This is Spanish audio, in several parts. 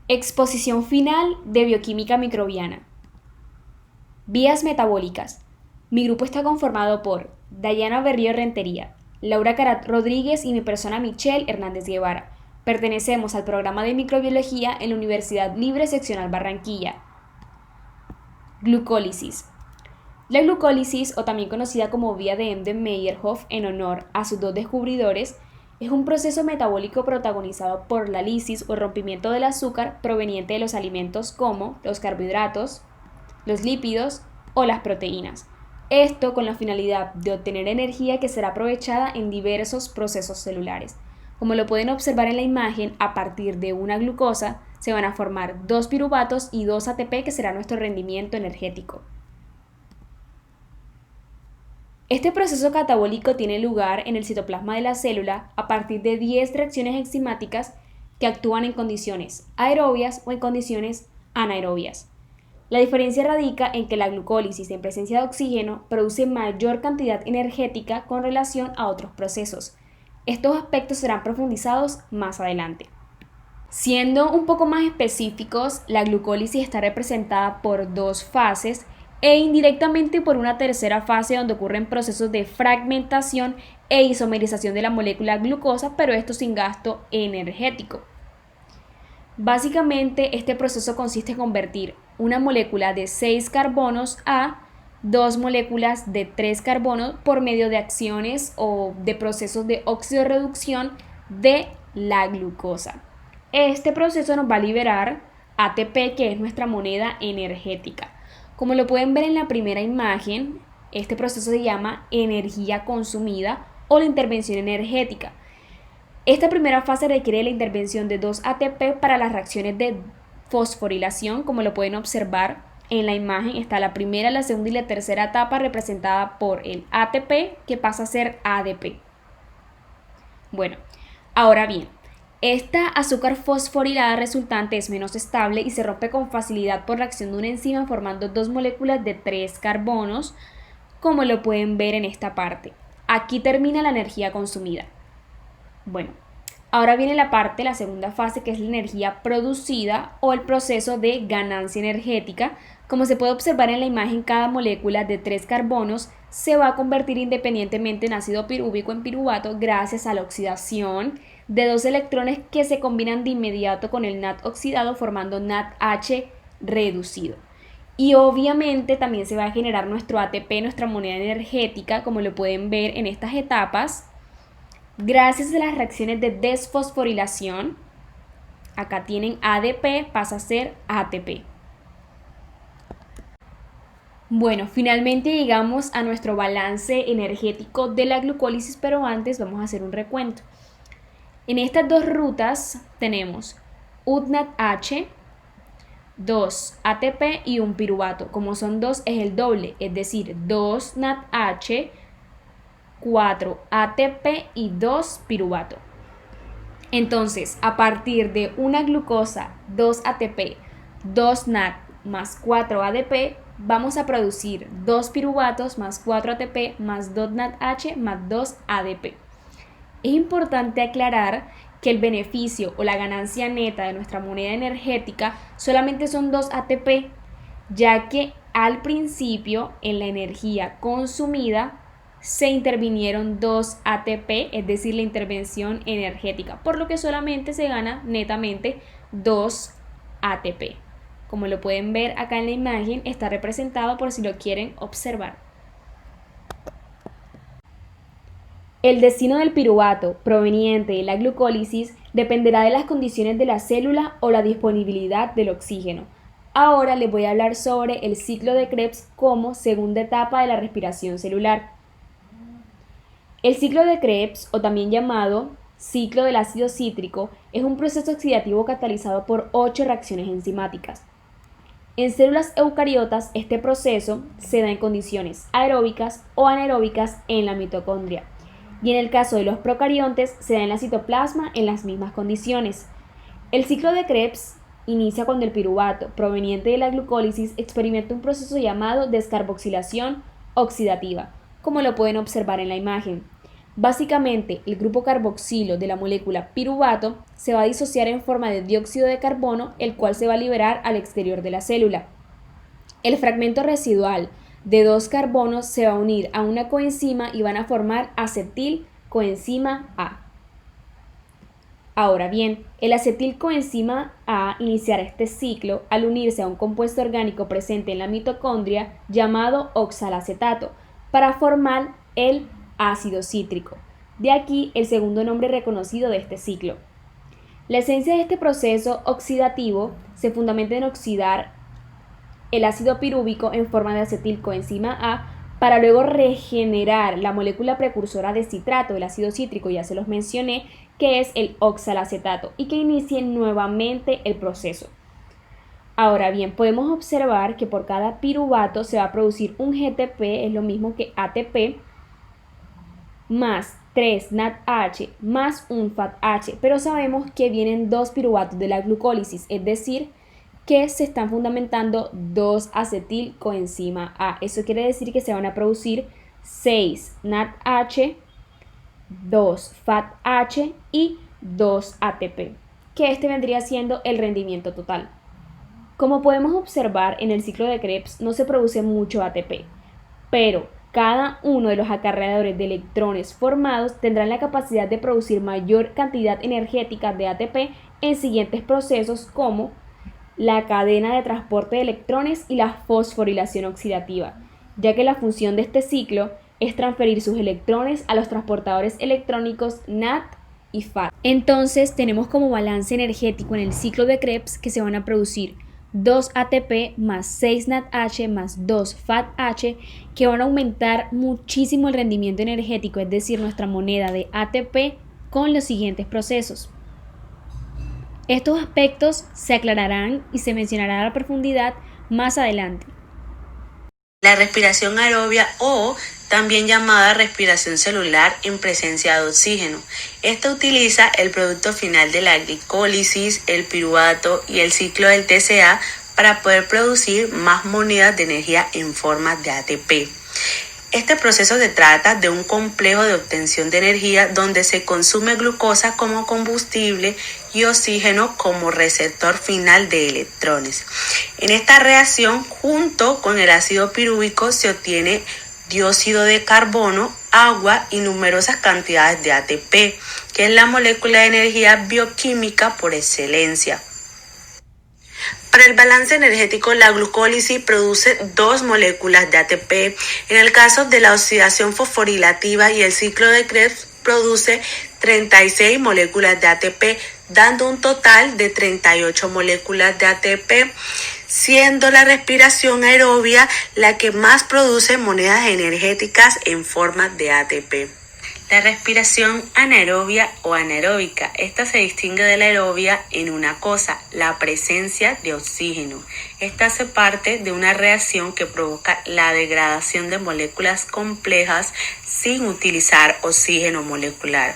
Exposición final de bioquímica microbiana. Vías metabólicas. Mi grupo está conformado por Dayana Berrío Rentería, Laura Carat Rodríguez y mi persona Michelle Hernández Guevara. Pertenecemos al programa de microbiología en la Universidad Libre Seccional Barranquilla. Glucólisis. La glucólisis, o también conocida como vía de Embden-Meyerhof en honor a sus dos descubridores, es un proceso metabólico protagonizado por la lisis o rompimiento del azúcar proveniente de los alimentos como los carbohidratos, los lípidos o las proteínas. Esto con la finalidad de obtener energía que será aprovechada en diversos procesos celulares. Como lo pueden observar en la imagen, a partir de una glucosa se van a formar 2 piruvatos y 2 ATP, que será nuestro rendimiento energético. Este proceso catabólico tiene lugar en el citoplasma de la célula a partir de 10 reacciones enzimáticas que actúan en condiciones aerobias o en condiciones anaerobias. La diferencia radica en que la glucólisis en presencia de oxígeno produce mayor cantidad energética con relación a otros procesos. Estos aspectos serán profundizados más adelante. Siendo un poco más específicos, la glucólisis está representada por 2 fases e indirectamente por una tercera fase donde ocurren procesos de fragmentación e isomerización de la molécula glucosa, pero esto sin gasto energético. Básicamente, este proceso consiste en convertir una molécula de 6 carbonos a 2 moléculas de 3 carbonos por medio de acciones o de procesos de oxidorreducción de la glucosa. Este proceso nos va a liberar ATP, que es nuestra moneda energética. Como lo pueden ver en la primera imagen, este proceso se llama energía consumida o la intervención energética. Esta primera fase requiere la intervención de 2 ATP para las reacciones de fosforilación. Como lo pueden observar en la imagen, está la primera, la segunda y la tercera etapa representada por el ATP, que pasa a ser ADP. Bueno, ahora bien, esta azúcar fosforilada resultante es menos estable y se rompe con facilidad por la acción de una enzima formando 2 moléculas de 3 carbonos, como lo pueden ver en esta parte. Aquí termina la energía consumida. Bueno, ahora viene la segunda fase, que es la energía producida o el proceso de ganancia energética. Como se puede observar en la imagen, cada molécula de 3 carbonos se va a convertir independientemente en ácido pirúvico en piruvato gracias a la oxidación de 2 electrones que se combinan de inmediato con el NAD oxidado formando NADH reducido. Y obviamente también se va a generar nuestro ATP, nuestra moneda energética, como lo pueden ver en estas etapas. Gracias a las reacciones de desfosforilación, acá tienen ADP, pasa a ser ATP. Bueno, finalmente llegamos a nuestro balance energético de la glucólisis, pero antes vamos a hacer un recuento. En estas 2 rutas tenemos UDNAT-H, 2 ATP y un piruvato. Como son 2 es el doble, es decir, 2 NADH, 4 ATP y 2 piruvato. Entonces, a partir de una glucosa, 2 ATP, 2 NAD más 4 ADP, vamos a producir 2 piruvatos más 4 ATP más 2 NADH más 2 ADP. Es importante aclarar que el beneficio o la ganancia neta de nuestra moneda energética solamente son 2 ATP, ya que al principio en la energía consumida se intervinieron 2 ATP, es decir, la intervención energética, por lo que solamente se gana netamente 2 ATP. Como lo pueden ver acá en la imagen, está representado por si lo quieren observar. El destino del piruvato proveniente de la glucólisis dependerá de las condiciones de la célula o la disponibilidad del oxígeno. Ahora les voy a hablar sobre el ciclo de Krebs como segunda etapa de la respiración celular. El ciclo de Krebs, o también llamado ciclo del ácido cítrico, es un proceso oxidativo catalizado por 8 reacciones enzimáticas. En células eucariotas, este proceso se da en condiciones aeróbicas o anaeróbicas en la mitocondria. Y en el caso de los procariontes, se da en la citoplasma en las mismas condiciones. El ciclo de Krebs inicia cuando el piruvato, proveniente de la glucólisis, experimenta un proceso llamado descarboxilación oxidativa, como lo pueden observar en la imagen. Básicamente, el grupo carboxilo de la molécula piruvato se va a disociar en forma de dióxido de carbono, el cual se va a liberar al exterior de la célula. El fragmento residual de 2 carbonos se va a unir a una coenzima y van a formar acetilcoenzima A. Ahora bien, el acetilcoenzima A iniciará este ciclo al unirse a un compuesto orgánico presente en la mitocondria llamado oxalacetato para formar el ácido cítrico. De aquí el segundo nombre reconocido de este ciclo. La esencia de este proceso oxidativo se fundamenta en oxidar el ácido pirúvico en forma de acetilcoenzima A para luego regenerar la molécula precursora de citrato del ácido cítrico, ya se los mencioné, que es el oxalacetato, y que inicie nuevamente el proceso. Ahora bien, podemos observar que por cada piruvato se va a producir un GTP, es lo mismo que ATP, más 3 NADH más un FADH, pero sabemos que vienen 2 piruvatos de la glucólisis, es decir, que se están fundamentando 2 acetilcoenzima A. Eso quiere decir que se van a producir 6 NADH, 2 FADH y 2 ATP, que este vendría siendo el rendimiento total. Como podemos observar, en el ciclo de Krebs no se produce mucho ATP, pero cada uno de los acarreadores de electrones formados tendrán la capacidad de producir mayor cantidad energética de ATP en siguientes procesos como la cadena de transporte de electrones y la fosforilación oxidativa, ya que la función de este ciclo es transferir sus electrones a los transportadores electrónicos NAD y FAD. Entonces tenemos como balance energético en el ciclo de Krebs que se van a producir 2 ATP más 6 NADH más 2 FADH, que van a aumentar muchísimo el rendimiento energético, es decir, nuestra moneda de ATP, con los siguientes procesos. Estos aspectos se aclararán y se mencionarán a profundidad más adelante. La respiración aerobia o también llamada respiración celular en presencia de oxígeno. Esta utiliza el producto final de la glicólisis, el piruvato y el ciclo del TCA para poder producir más monedas de energía en forma de ATP. Este proceso se trata de un complejo de obtención de energía donde se consume glucosa como combustible y oxígeno como receptor final de electrones. En esta reacción, junto con el ácido pirúvico, se obtiene dióxido de carbono, agua y numerosas cantidades de ATP, que es la molécula de energía bioquímica por excelencia. Para el balance energético, la glucólisis produce 2 moléculas de ATP. En el caso de la oxidación fosforilativa y el ciclo de Krebs, produce 36 moléculas de ATP, dando un total de 38 moléculas de ATP, siendo la respiración aerobia la que más produce monedas energéticas en forma de ATP. La respiración anaerobia o anaeróbica. Esta se distingue de la aerobia en una cosa, la presencia de oxígeno. Esta hace parte de una reacción que provoca la degradación de moléculas complejas sin utilizar oxígeno molecular.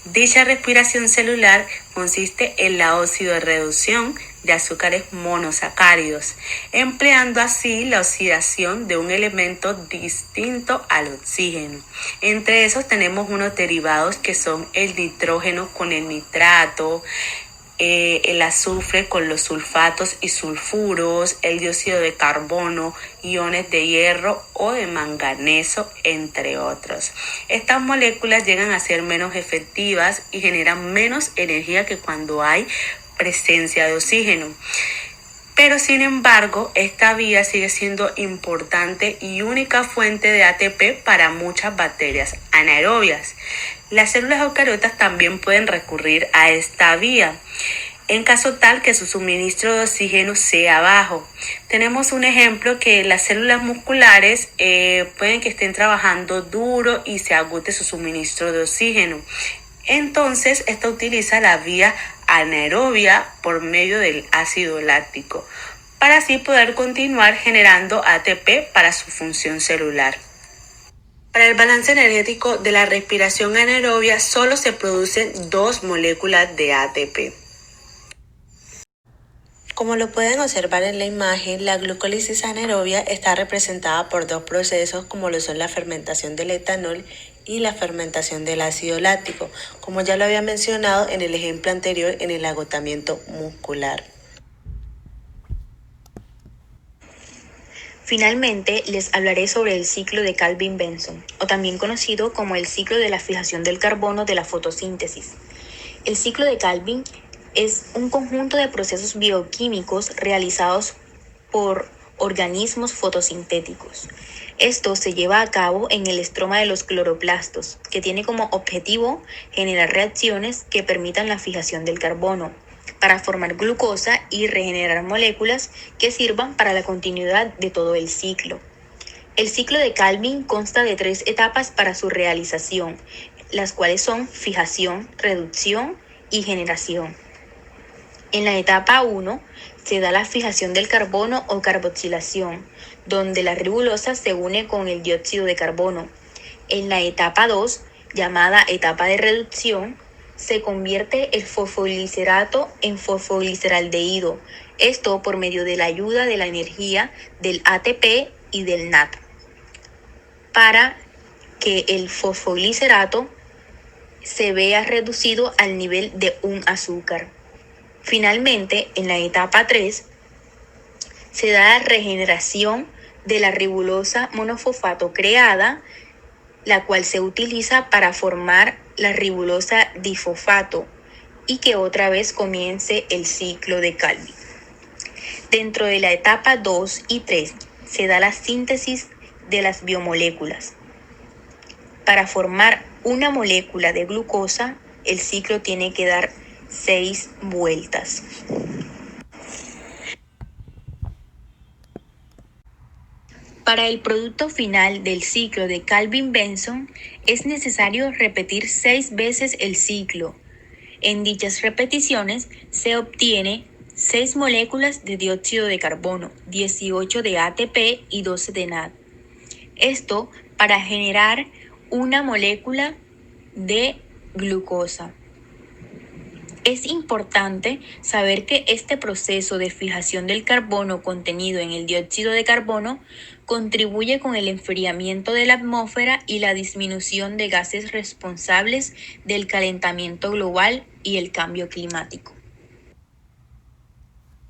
Dicha respiración celular consiste en la oxidorreducción de azúcares monosacáridos, empleando así la oxidación de un elemento distinto al oxígeno. Entre esos tenemos unos derivados que son el nitrógeno con el nitrato, el azufre con los sulfatos y sulfuros, el dióxido de carbono, iones de hierro o de manganeso, entre otros. Estas moléculas llegan a ser menos efectivas y generan menos energía que cuando hay presencia de oxígeno. Pero sin embargo, esta vía sigue siendo importante y única fuente de ATP para muchas bacterias anaerobias. Las células eucariotas también pueden recurrir a esta vía, en caso tal que su suministro de oxígeno sea bajo. Tenemos un ejemplo que las células musculares pueden que estén trabajando duro y se agote su suministro de oxígeno. Entonces, esta utiliza la vía anaerobia por medio del ácido láctico, para así poder continuar generando ATP para su función celular. Para el balance energético de la respiración anaerobia solo se producen 2 moléculas de ATP. Como lo pueden observar en la imagen, la glucólisis anaerobia está representada por 2 procesos como lo son la fermentación del etanol y la fermentación del ácido láctico, como ya lo había mencionado en el ejemplo anterior en el agotamiento muscular. Finalmente, les hablaré sobre el ciclo de Calvin-Benson, o también conocido como el ciclo de la fijación del carbono de la fotosíntesis. El ciclo de Calvin es un conjunto de procesos bioquímicos realizados por organismos fotosintéticos. Esto se lleva a cabo en el estroma de los cloroplastos, que tiene como objetivo generar reacciones que permitan la fijación del carbono, para formar glucosa y regenerar moléculas que sirvan para la continuidad de todo el ciclo. El ciclo de Calvin consta de 3 etapas para su realización, las cuales son fijación, reducción y generación. En la etapa 1 se da la fijación del carbono o carboxilación, donde la ribosa se une con el dióxido de carbono. En la etapa 2, llamada etapa de reducción, se convierte el fosfoglicerado en fosfogliceraldehído, esto por medio de la ayuda de la energía del ATP y del NAD, para que el fosfoglicerado se vea reducido al nivel de un azúcar. Finalmente, en la etapa 3, se da la regeneración de la ribosa monofosfato creada, la cual se utiliza para formar la ribosa difosfato y que otra vez comience el ciclo de Calvin. Dentro de la etapa 2 y 3 se da la síntesis de las biomoléculas. Para formar una molécula de glucosa, el ciclo tiene que dar 6 vueltas. Para el producto final del ciclo de Calvin-Benson es necesario repetir 6 veces el ciclo. En dichas repeticiones se obtiene 6 moléculas de dióxido de carbono, 18 de ATP y 12 de NAD. Esto para generar una molécula de glucosa. Es importante saber que este proceso de fijación del carbono contenido en el dióxido de carbono contribuye con el enfriamiento de la atmósfera y la disminución de gases responsables del calentamiento global y el cambio climático.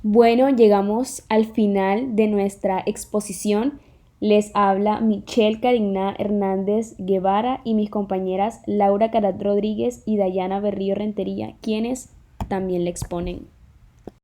Bueno, llegamos al final de nuestra exposición. Les habla Michelle Carigná Hernández Guevara y mis compañeras Laura Carat Rodríguez y Dayana Berrío Rentería, quienes también le exponen.